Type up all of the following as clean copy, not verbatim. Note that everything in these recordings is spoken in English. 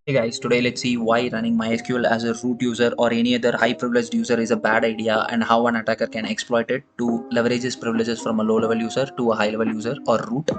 Hey guys, today let's see why running MySQL as a root user or any other high privileged user is a bad idea and how an attacker can exploit it to leverage his privileges from a low level user to a high level user or root.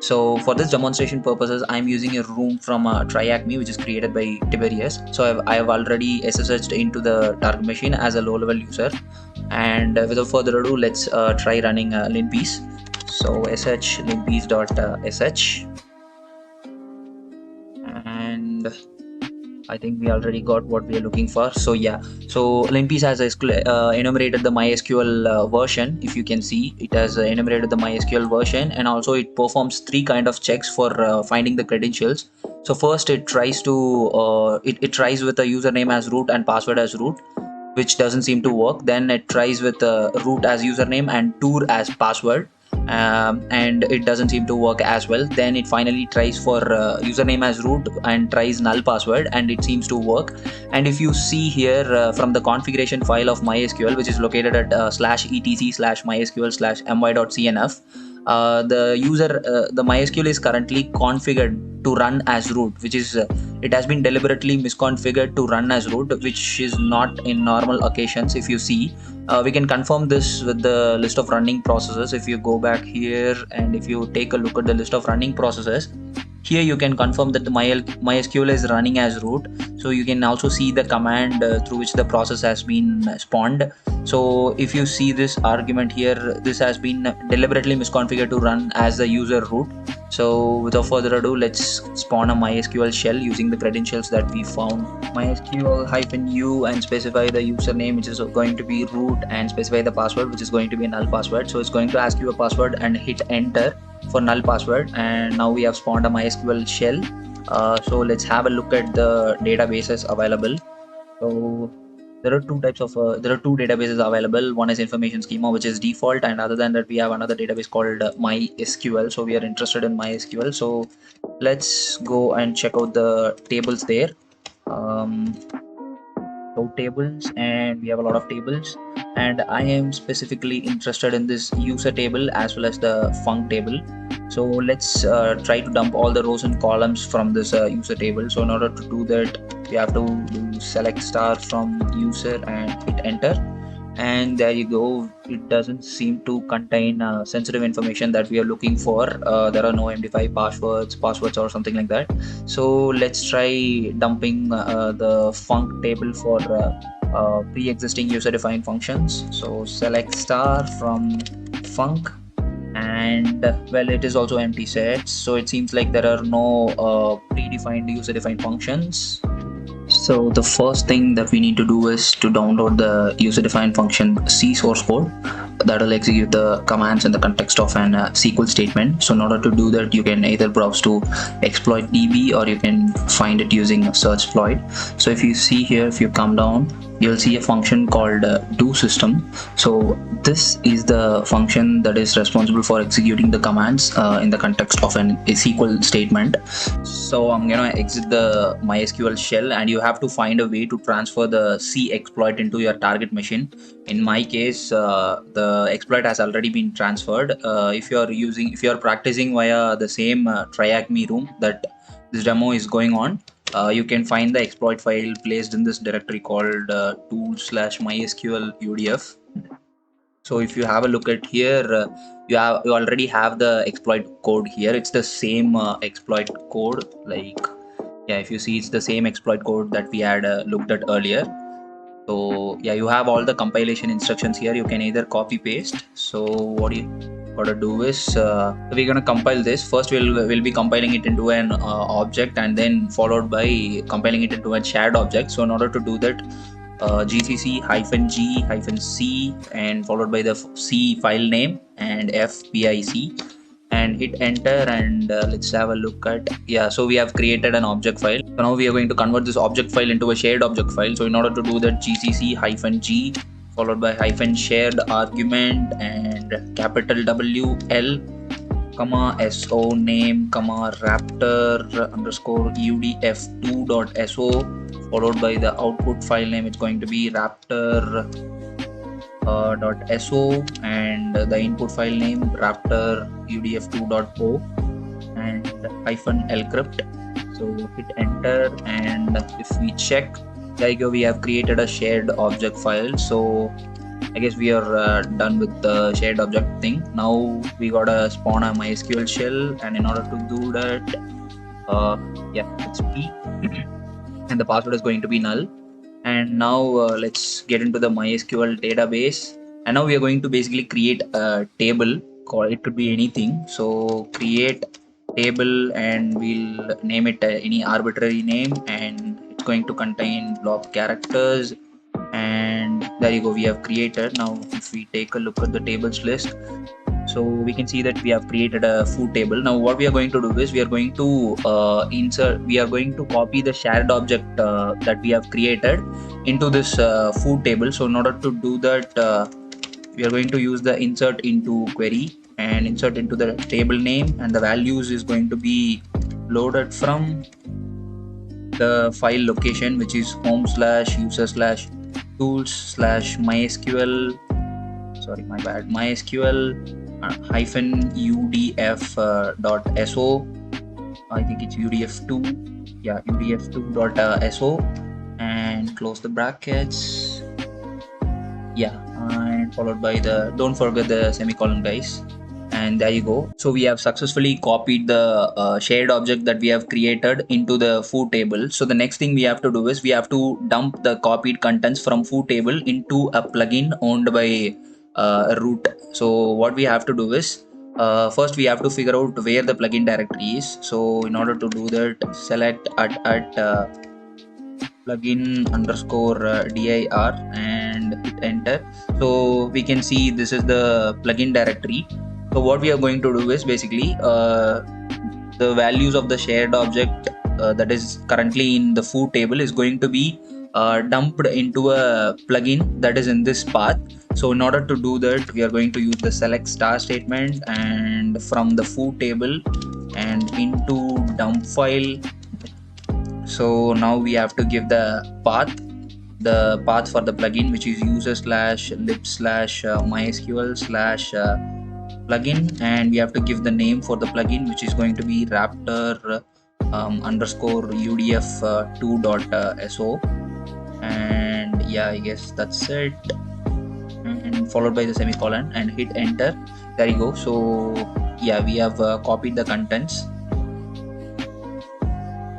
So for this demonstration purposes, I'm using a room from TryAcme which is created by Tiberius. So I've already SSH'd into the target machine as a low level user, and without further ado, let's try running linpiece. So sh linpiece.sh, and I think we already got what we are looking for. So yeah, so linpiece has enumerated the MySQL version. If you can see, it has enumerated the MySQL version, and also it performs three kind of checks for finding the credentials. So first, it tries to it tries with a username as root and password as root, which doesn't seem to work. Then it tries with root as username and tour as password, and it doesn't seem to work as well. Then it finally tries for username as root and tries null password, and it seems to work. And if you see here from the configuration file of MySQL, which is located at /etc/mysql/my.cnf, the MySQL is currently configured to run as root, which is it has been deliberately misconfigured to run as root, which is not in normal occasions. If you see, we can confirm this with the list of running processes. If you go back here and if you take a look at the list of running processes, here you can confirm that the MySQL is running as root. So you can also see the command through which the process has been spawned. So if you see this argument here, this has been deliberately misconfigured to run as the user root. So without further ado, let's spawn a MySQL shell using the credentials that we found. MySQL-u and specify the username, which is going to be root, and specify the password, which is going to be a null password. So it's going to ask you a password and hit enter for null password. And now we have spawned a MySQL shell. So let's have a look at the databases available. So there are two databases available. One is information schema, which is default, and other than that we have another database called MySQL. So we are interested in MySQL, so let's go and check out the tables there. So tables, and we have a lot of tables, and I am specifically interested in this user table as well as the func table. So let's try to dump all the rows and columns from this user table. So in order to do that, we have to do select star from user and hit enter, and there you go. It doesn't seem to contain sensitive information that we are looking for. There are no MD5 passwords or something like that. So let's try dumping the func table for pre-existing user-defined functions. So select star from func, and well, it is also empty sets, so it seems like there are no predefined user-defined functions. So the first thing that we need to do is to download the user-defined function C source code that will execute the commands in the context of an SQL statement. So in order to do that, you can either browse to exploit DB or you can find it using searchploit. So if you see here, if you come down, you'll see a function called do system. So this is the function that is responsible for executing the commands in the context of a SQL statement. So I'm gonna exit the MySQL shell, and you have to find a way to transfer the C exploit into your target machine. In my case, the exploit has already been transferred. If you're practicing via the same TryAcme room that this demo is going on, you can find the exploit file placed in this directory called tool/mysql udf. So if you have a look at here, you already have the exploit code here. It's the same exploit code, like, yeah, if you see, it's the same exploit code that we had looked at earlier. So yeah, you have all the compilation instructions here. You can either copy paste. So what you gotta do is we're gonna compile this. First we'll be compiling it into an object, and then followed by compiling it into a shared object. So in order to do that, gcc-g-c and followed by the C file name and fpic, and hit enter, and let's have a look at, yeah, so we have created an object file. So now we are going to convert this object file into a shared object file. So in order to do that, gcc-g followed by -shared argument and capital WL comma so name comma raptor underscore udf2.so, followed by the output file name. It's going to be raptor .so, and the input file name raptor udf2.o, and -lcrypt. So hit enter, and if we check, there you go, we have created a shared object file. So I guess we are done with the shared object thing. Now we gotta spawn a MySQL shell, and in order to do that, yeah, it's p and the password is going to be null. And now let's get into the MySQL database, and now we are going to basically create a table. Call it, could be anything. So create table, and we'll name it any arbitrary name, and it's going to contain block characters. And there you go, we have created. Now if we take a look at the tables list, so we can see that we have created a food table. Now what we are going to do is we are going to we are going to copy the shared object that we have created into this food table. So in order to do that, we are going to use the insert into query and insert into the table name, and the values is going to be loaded from the file location, which is home/user/tools/mysql, sorry, my bad, mysql hyphen udf.so. I think it's udf2, yeah, udf2.so, and close the brackets, yeah, and followed by the, don't forget the semicolon, guys. And there you go. So we have successfully copied the shared object that we have created into the food table. So the next thing we have to do is we have to dump the copied contents from food table into a plugin owned by root. So what we have to do is first we have to figure out where the plugin directory is. So in order to do that, select at plugin underscore dir and hit enter. So we can see this is the plugin directory. So what we are going to do is basically the values of the shared object that is currently in the food table is going to be dumped into a plugin that is in this path. So in order to do that, we are going to use the select star statement, and from the food table and into dump file. So now we have to give the path for the plugin, which is user/lib/mysql/plugin, and we have to give the name for the plugin, which is going to be raptor underscore udf2.so. and yeah, I guess that's it, and followed by the semicolon and hit enter. There you go. So yeah, we have copied the contents,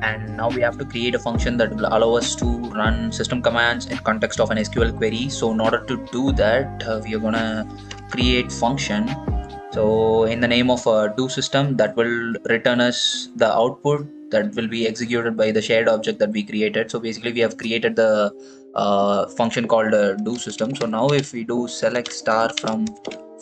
and now we have to create a function that will allow us to run system commands in context of an SQL query. So in order to do that, we are gonna create function. So in the name of do system, that will return us the output that will be executed by the shared object that we created. So basically we have created the function called do system. So now if we do select star from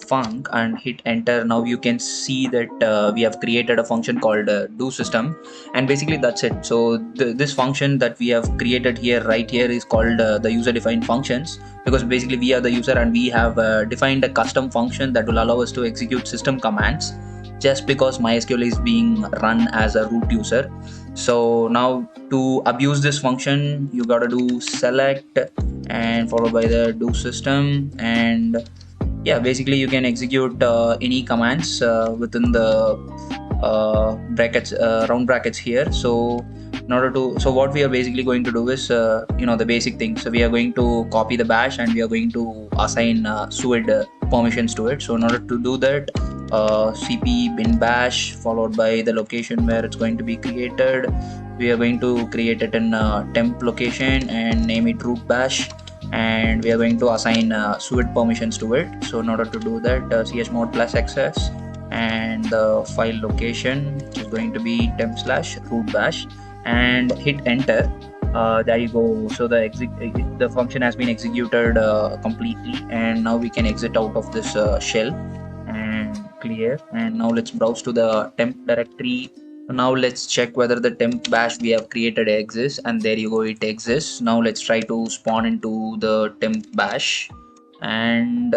func and hit enter, now you can see that we have created a function called do system, and basically that's it. So this function that we have created here, right here, is called the user defined functions, because basically we are the user and we have defined a custom function that will allow us to execute system commands just because MySQL is being run as a root user. So now to abuse this function, you gotta do select and followed by the do system, and yeah, basically you can execute any commands within the brackets, round brackets here. So in order to, so what we are basically going to do is the basic thing. So we are going to copy the bash and we are going to assign suid permissions to it. So in order to do that, cp bin bash followed by the location where it's going to be created. We are going to create it in temp location and name it root bash, and we are going to assign suid permissions to it. So in order to do that, chmod plus xs and the file location is going to be temp/root bash, and hit enter. There you go. So the function has been executed completely, and now we can exit out of this shell and clear. And now let's browse to the temp directory. Now let's check whether the temp bash we have created exists, and there you go, it exists. Now let's try to spawn into the temp bash, and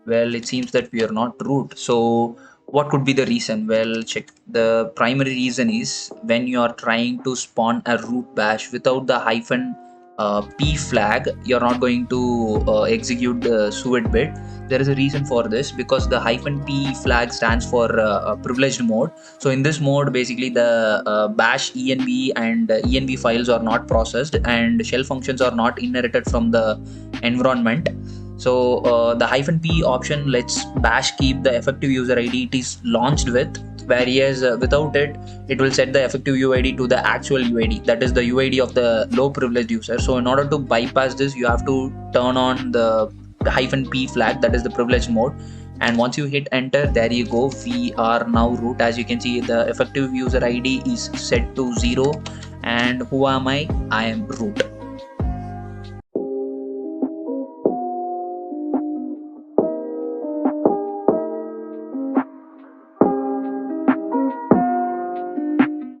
well, it seems that we are not root. So what could be the reason? Well, check. The primary reason is when you are trying to spawn a root bash without the hyphen p flag, you're not going to execute the suid bit. there is a reason for this, because the -p flag stands for privileged mode. So in this mode, basically the bash env and env files are not processed, and shell functions are not inherited from the environment. So the -p option lets bash keep the effective user id it is launched with, whereas without it, it will set the effective UID to the actual UID, that is the UID of the low privileged user. So in order to bypass this, you have to turn on the -p flag, that is the privileged mode. And once you hit enter, there you go, we are now root. As you can see, the effective user ID is set to 0. And who am I am root.